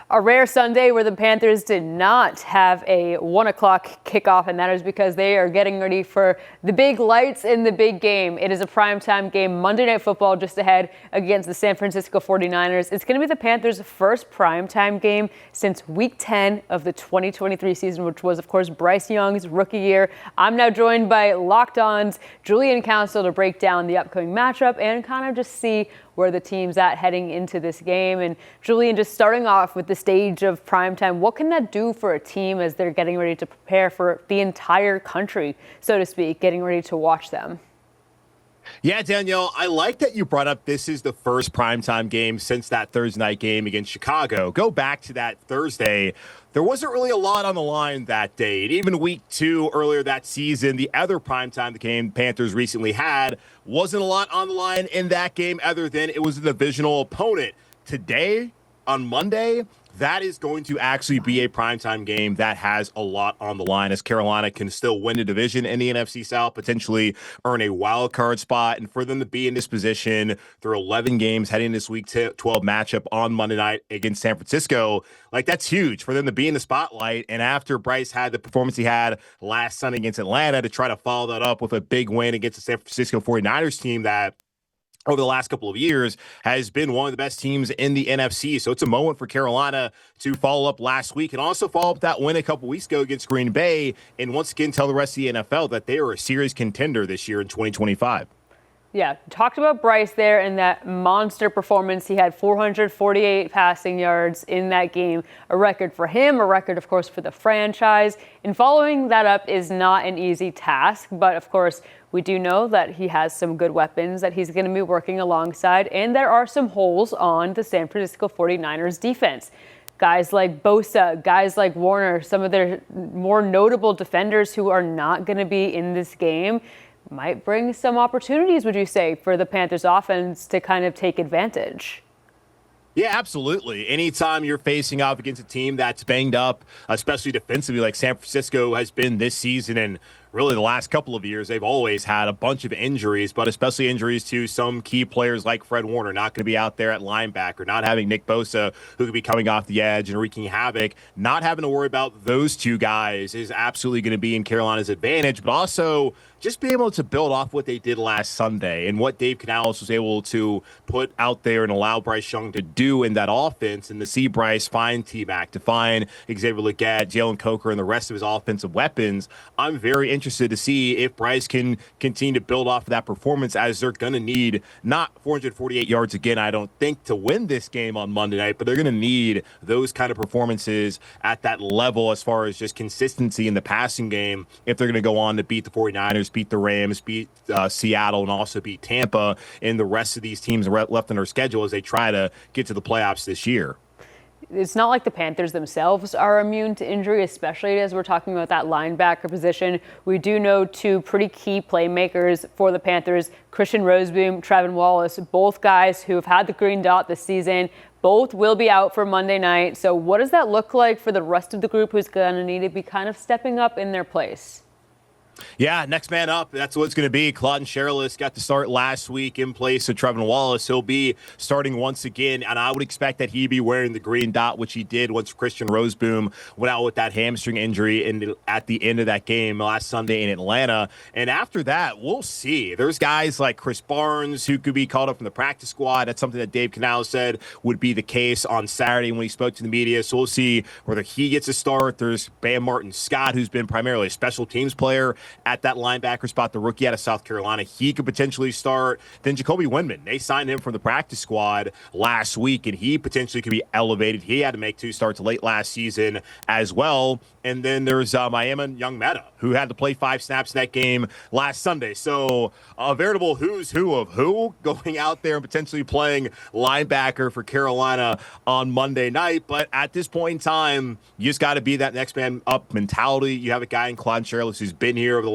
A rare Sunday where the Panthers did not have a 1 o'clock kickoff, and that is because they are getting ready for the big lights in the big game. It is a primetime game, Monday Night Football, just ahead against the San Francisco 49ers. It's going to be the Panthers' first primetime game since Week 10 of the 2023 season, which was, of course, Bryce Young's rookie year. I'm now joined by Locked On's Julian Council to break down the upcoming matchup and kind of just see where the team's at heading into this game. And Julian, just starting off with the stage of primetime, what can that do for a team as they're getting ready to prepare for the entire country, so to speak, getting ready to watch them? Yeah, Danielle, I like that you brought up this is the first primetime game since that Thursday night game against Chicago. Go back to that Thursday. There wasn't really a lot on the line that day. And even week 2 earlier that season, the other primetime game Panthers recently had, wasn't a lot on the line in that game other than it was a divisional opponent. Today, on Monday, that is going to actually be a primetime game that has a lot on the line as Carolina can still win the division in the NFC South, potentially earn a wild card spot. And for them to be in this position through 11 games heading this week 12 matchup on Monday night against San Francisco, like that's huge for them to be in the spotlight. And after Bryce had the performance he had last Sunday against Atlanta, to try to follow that up with a big win against the San Francisco 49ers team that over the last couple of years has been one of the best teams in the NFC. So it's a moment for Carolina to follow up last week and also follow up that win a couple weeks ago against Green Bay and once again tell the rest of the NFL that they are a serious contender this year in 2025. Yeah, talked about Bryce there and that monster performance. He had 448 passing yards in that game, a record for him, a record, of course, for the franchise. And following that up is not an easy task, but of course, we do know that he has some good weapons that he's going to be working alongside, and there are some holes on the San Francisco 49ers defense. Guys like Bosa, guys like Warner, some of their more notable defenders who are not going to be in this game might bring some opportunities, would you say, for the Panthers offense to kind of take advantage? Yeah, absolutely. Anytime you're facing off against a team that's banged up, especially defensively like San Francisco has been this season and really the last couple of years, they've always had a bunch of injuries, but especially injuries to some key players like Fred Warner, not going to be out there at linebacker, not having Nick Bosa, who could be coming off the edge and wreaking havoc. Not having to worry about those two guys is absolutely going to be in Carolina's advantage, but also just being able to build off what they did last Sunday and what Dave Canales was able to put out there and allow Bryce Young to do in that offense, and to see Bryce find T-Mac, to find Xavier Legette, Jalen Coker, and the rest of his offensive weapons. I'm very interested to see if Bryce can continue to build off of that performance, as they're going to need not 448 yards again, I don't think, to win this game on Monday night, but they're going to need those kind of performances at that level as far as just consistency in the passing game if they're going to go on to beat the 49ers, beat the Rams, beat Seattle, and also beat Tampa and the rest of these teams left on their schedule as they try to get to the playoffs this year. It's not like the Panthers themselves are immune to injury, especially as we're talking about that linebacker position. We do know two pretty key playmakers for the Panthers, Christian Roseboom, Trevin Wallace, both guys who have had the green dot this season. Both will be out for Monday night. So what does that look like for the rest of the group who's going to need to be kind of stepping up in their place? Yeah, next man up. That's what it's going to be. Claude Sherlis got to start last week in place of Trevin Wallace. He'll be starting once again, and I would expect that he'd be wearing the green dot, which he did once Christian Roseboom went out with that hamstring injury at the end of that game last Sunday in Atlanta. And after that, we'll see. There's guys like Chris Barnes who could be called up from the practice squad. That's something that Dave Canales said would be the case on Saturday when he spoke to the media. So we'll see whether he gets a start. There's Bam Martin-Scott, who's been primarily a special teams player at that linebacker spot, the rookie out of South Carolina. He could potentially start. Then Jacoby Windman, they signed him from the practice squad last week, and he potentially could be elevated. He had to make 2 starts late last season as well. And then there's Miami Young Meta, who had to play 5 snaps in that game last Sunday. So a veritable who's who of who going out there and potentially playing linebacker for Carolina on Monday night. But at this point in time, you just got to be that next man up mentality. You have a guy in Claude Sherlis who's been here over the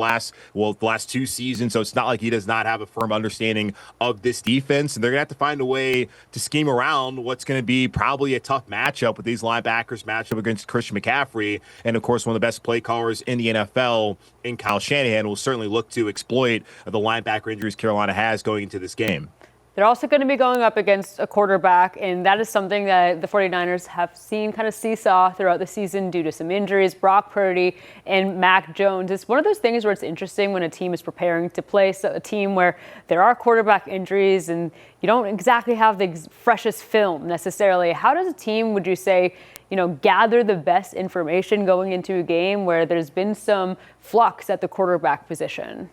last 2 seasons, so it's not like he does not have a firm understanding of this defense, and they're gonna have to find a way to scheme around what's going to be probably a tough matchup with these linebackers matched up against Christian McCaffrey, and of course one of the best play callers in the NFL in Kyle Shanahan will certainly look to exploit the linebacker injuries Carolina has going into this game. they're also going to be going up against a quarterback, and that is something that the 49ers have seen kind of seesaw throughout the season due to some injuries. Brock Purdy and Mac Jones. It's one of those things where it's interesting when a team is preparing to play a team where there are quarterback injuries and you don't exactly have the freshest film necessarily. How does a team, would you say, gather the best information going into a game where there's been some flux at the quarterback position?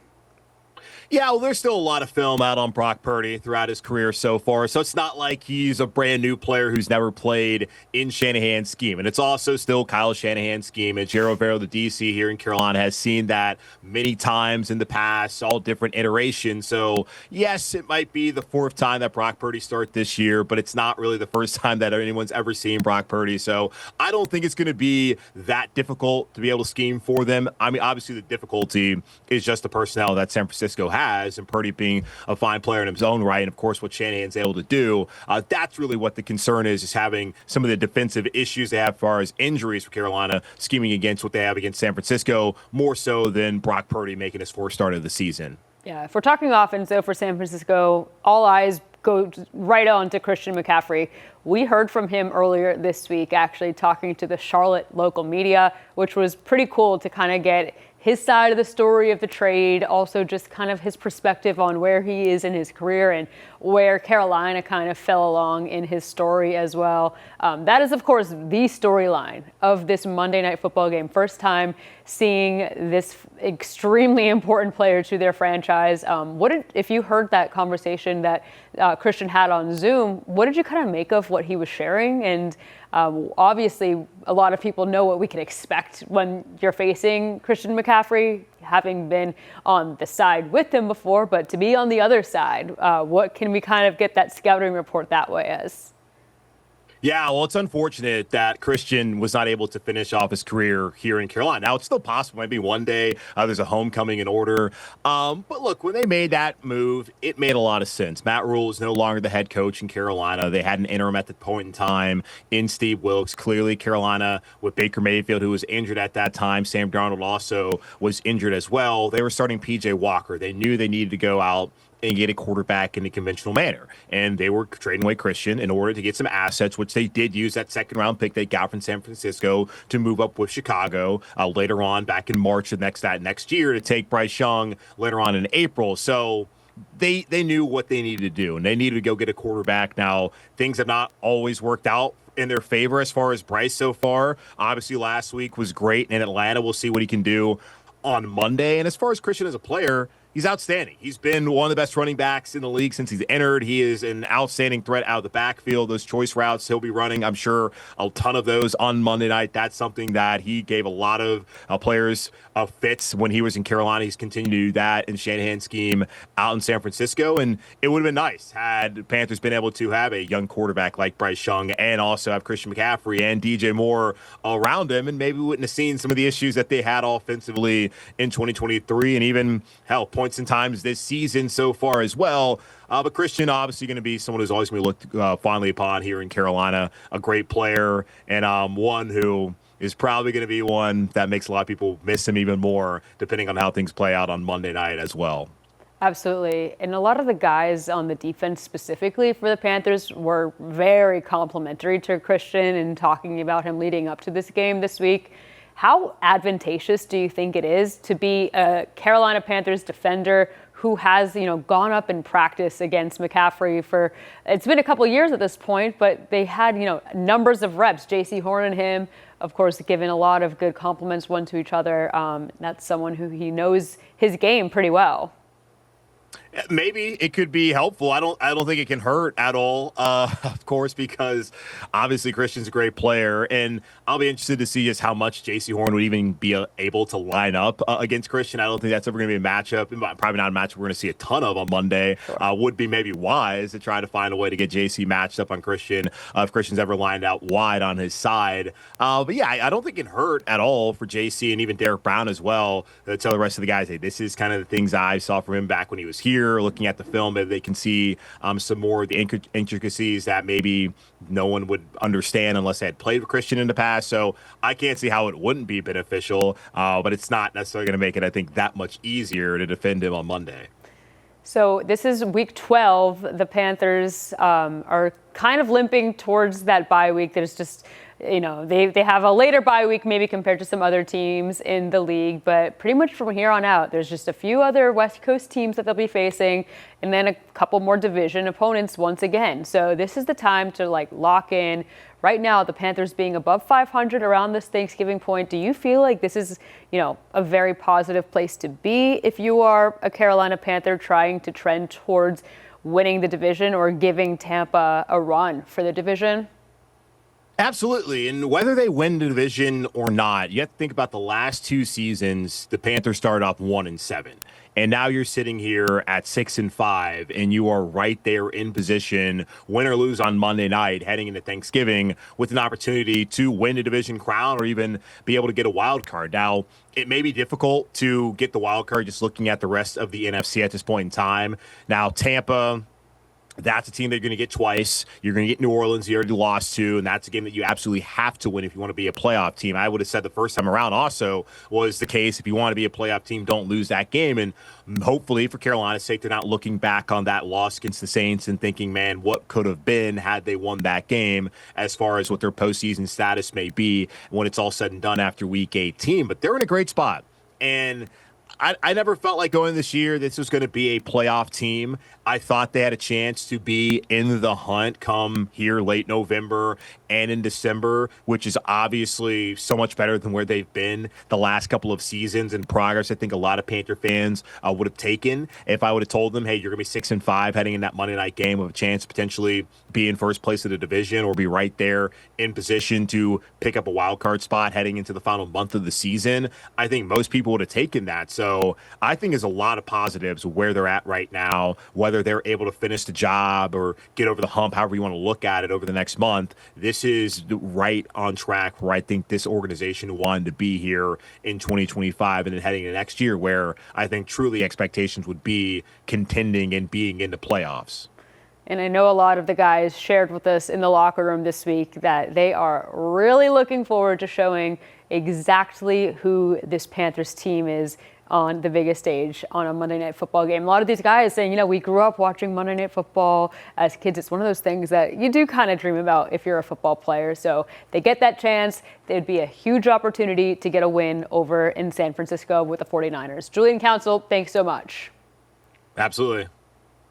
Yeah, well, there's still a lot of film out on Brock Purdy throughout his career so far, so it's not like he's a brand new player who's never played in Shanahan's scheme. And it's also still Kyle Shanahan's scheme. And Gerald Verrill, the DC here in Carolina, has seen that many times in the past, all different iterations. So, yes, it might be the fourth time that Brock Purdy started this year, but it's not really the first time that anyone's ever seen Brock Purdy. So I don't think it's going to be that difficult to be able to scheme for them. I mean, obviously the difficulty is just the personnel that San Francisco has, and Purdy being a fine player in his own right, and of course what Shanahan's able to do. That's really what the concern is having some of the defensive issues they have as far as injuries for Carolina, scheming against what they have against San Francisco, more so than Brock Purdy making his fourth start of the season. Yeah, if we're talking offense, though, for San Francisco, all eyes go right on to Christian McCaffrey. We heard from him earlier this week, actually talking to the Charlotte local media, which was pretty cool to kind of get his side of the story of the trade, also just kind of his perspective on where he is in his career and where Carolina kind of fell along in his story as well. That is, of course, the storyline of this Monday Night Football game. First time seeing this extremely important player to their franchise. If you heard that conversation that Christian had on Zoom, what did you kind of make of what he was sharing? And obviously, a lot of people know what we can expect when you're facing Christian McCaffrey, having been on the side with him before, but to be on the other side, what can we kind of get that scouting report that way as? Yeah, well, it's unfortunate that Christian was not able to finish off his career here in Carolina. Now, it's still possible. Maybe one day there's a homecoming in order. But look, when they made that move, it made a lot of sense. Matt Rule is no longer the head coach in Carolina. They had an interim at the point in time in Steve Wilks. Clearly, Carolina with Baker Mayfield, who was injured at that time. Sam Darnold also was injured as well. They were starting P.J. Walker. They knew they needed to go out and get a quarterback in a conventional manner. And they were trading away Christian in order to get some assets, which they did use that second-round pick they got from San Francisco to move up with Chicago later on back in March of next year to take Bryce Young later on in April. So they knew what they needed to do, and they needed to go get a quarterback. Now, things have not always worked out in their favor as far as Bryce so far. Obviously, last week was great in Atlanta. We'll see what he can do on Monday. And as far as Christian as a player, he's outstanding. He's been one of the best running backs in the league since he's entered. He is an outstanding threat out of the backfield. Those choice routes he'll be running, I'm sure, a ton of those on Monday night. That's something that he gave a lot of players fits when he was in Carolina. He's continued to do that in Shanahan's scheme out in San Francisco. And it would have been nice had the Panthers been able to have a young quarterback like Bryce Young and also have Christian McCaffrey and DJ Moore around him. And maybe we wouldn't have seen some of the issues that they had offensively in 2023 and even, hell, points in times this season so far as well. But Christian, obviously, going to be someone who's always going to be looked fondly upon here in Carolina. A great player and one who is probably going to be one that makes a lot of people miss him even more, depending on how things play out on Monday night as well. Absolutely. And a lot of the guys on the defense specifically for the Panthers were very complimentary to Christian and talking about him leading up to this game this week. How advantageous do you think it is to be a Carolina Panthers defender who has, gone up in practice against McCaffrey for, it's been a couple years at this point, but they had, numbers of reps. J.C. Horn and him, of course, given a lot of good compliments one to each other. That's someone who he knows his game pretty well. Maybe it could be helpful. I don't think it can hurt at all, of course, because obviously Christian's a great player, and I'll be interested to see just how much J.C. Horn would even be able to line up against Christian. I don't think that's ever going to be a matchup, probably not a matchup we're going to see a ton of on Monday. Sure. Would be maybe wise to try to find a way to get J.C. matched up on Christian if Christian's ever lined out wide on his side. But yeah, I don't think it hurt at all for J.C. and even Derek Brown as well to tell the rest of the guys, hey, this is kind of the things I saw from him back when he was here. Looking at the film, maybe they can see some more of the intricacies that maybe no one would understand unless they had played with Christian in the past. So I can't see how it wouldn't be beneficial, but it's not necessarily going to make it, I think, that much easier to defend him on Monday. So this is week 12. The Panthers are kind of limping towards that bye week. There's just, they have a later bye week maybe compared to some other teams in the league. But pretty much from here on out, there's just a few other West Coast teams that they'll be facing and then a couple more division opponents once again. So this is the time to lock in. Right now, the Panthers being above 500 around this Thanksgiving point, do you feel like this is, a very positive place to be if you are a Carolina Panther trying to trend towards winning the division or giving Tampa a run for the division? Absolutely. And whether they win the division or not, you have to think about the last two seasons. The Panthers started off 1-7. And now you're sitting here at 6-5, and you are right there in position, win or lose on Monday night, heading into Thanksgiving with an opportunity to win a division crown or even be able to get a wild card. Now, it may be difficult to get the wild card just looking at the rest of the NFC at this point in time. Now, Tampa, that's a team that you're going to get twice. You're going to get New Orleans, you already lost to, and that's a game that you absolutely have to win if you want to be a playoff team. I would have said the first time around also was the case. If you want to be a playoff team, don't lose that game. And hopefully for Carolina's sake, they're not looking back on that loss against the Saints and thinking, man, what could have been had they won that game as far as what their postseason status may be when it's all said and done after week 18. But they're in a great spot. And I never felt like going this year this was going to be a playoff team. I thought they had a chance to be in the hunt come here late November and in December, which is obviously so much better than where they've been the last couple of seasons and progress. I think a lot of Panther fans would have taken if I would have told them, hey, you're going to be 6-5 heading in that Monday night game with a chance to potentially be in first place of the division or be right there in position to pick up a wild card spot heading into the final month of the season. I think most people would have taken that. So I think there's a lot of positives where they're at right now, whether they're able to finish the job or get over the hump, however you want to look at it over the next month. This is right on track where I think this organization wanted to be here in 2025 and then heading into next year where I think truly expectations would be contending and being in the playoffs. And I know a lot of the guys shared with us in the locker room this week that they are really looking forward to showing exactly who this Panthers team is on the biggest stage on a Monday Night Football game. A lot of these guys saying, we grew up watching Monday Night Football as kids. It's one of those things that you do kind of dream about if you're a football player. So they get that chance. It'd be a huge opportunity to get a win over in San Francisco with the 49ers. Julian Council, thanks so much. Absolutely.